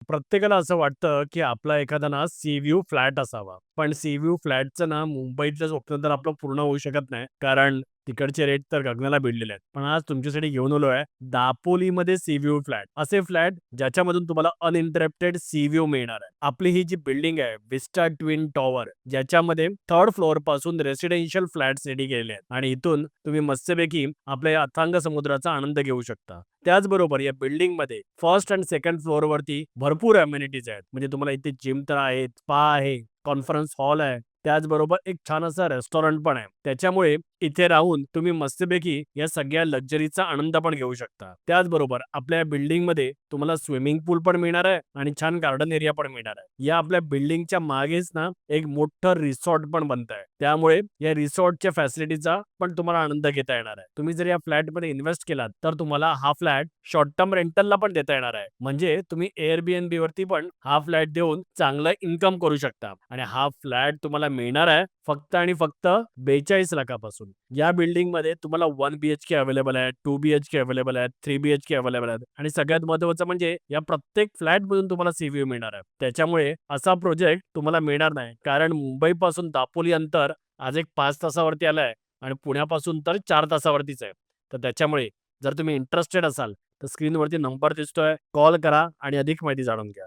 प्रत्येकाला असं वाटतं, की आपला एखादा ना सी व्ह्यू फ्लॅट असावा. पण सी व्ह्यू फ्लॅटचं ना मुंबईतलं स्वप्न तर आपलं पूर्ण होऊ शकत नाही. कारण तिकडचे रेट तर गगनाला भिडलेले आहेत. पण आज तुमच्यासाठी घेऊन आलो आहे दापोलीमध्ये सी व्ह्यू फ्लॅट. असे फ्लॅट ज्याच्यामधून तुम्हाला अनइंटरप्टेड सी व्ह्यू मिळणार आहे. आपली ही जी बिल्डिंग आहे विस्टा ट्विन टॉवर ज्याच्यामध्ये 3rd फ्लोअरपासून रेसिडेन्शियल फ्लॅट्स रेडी केलेले आहेत आणि इथून तुम्ही मस्तपैकी आपल्या या अथांग समुद्राचा आनंद घेऊ शकता. त्याचबरोबर या बिल्डिंगमध्ये फर्स्ट एंड सेकंड फ्लोअरवरती भरपूर अमेनिटीज आहेत. म्हणजे तुम्हाला इथे जिम तर आहे, स्पा आहे, कॉन्फरन्स हॉल आहे. त्याचबरोबर एक छान असा रेस्टॉरंट पण आहे. त्याच्यामुळे इथे राहून तुम्ही मस्तपैकी या सगळ्या लक्झरीचा आनंद पण घेऊ शकता. त्याचबरोबर आपल्या बिल्डिंगमध्ये तुम्हाला स्विमिंग पूल पण मिळणार आहे आणि छान गार्डन एरिया पण मिळणार आहे. या आपल्या बिल्डिंगच्या मागेच ना एक मोठं रिसॉर्ट पण बनतंय. त्यामुळे या रिसॉर्टच्या फॅसिलिटीचा पण तुम्हाला आनंद घेता येणार आहे. तुम्ही जर या फ्लॅटमध्ये इन्व्हेस्ट केलात, तर तुम्हाला हा फ्लॅट शॉर्ट टर्म रेंटलला पण देता येणार आहे. म्हणजे तुम्ही Airbnb वरती पण हा फ्लॅट देऊन चांगलं इन्कम करू शकता आणि हा फ्लॅट तुम्हाला मिळणार आहे फक्त आणि फक्त 42 लाखापासून. या बिल्डिंगमध्ये तुम्हाला 1 BHK अवेलेबल आहे, 2 BHK अवेलेबल आहेत, 3 BHK अवेलेबल आहेत आणि सगळ्यात महत्त्वाचं म्हणजे या प्रत्येक फ्लॅटमधून तुम्हाला सी व्ह्यू मिळणार आहे. त्याच्यामुळे असा प्रोजेक्ट तुम्हाला मिळणार नाही. कारण मुंबईपासून दापोली अंतर आज एक 5 तासावरती आलंय आणि पुण्यापासून तर 4 तासावरतीच आहे. तर त्याच्यामुळे जर तुम्ही इंटरेस्टेड असाल, तर स्क्रीनवरती नंबर दिसतोय, कॉल करा आणि अधिक माहिती जाणून घ्या.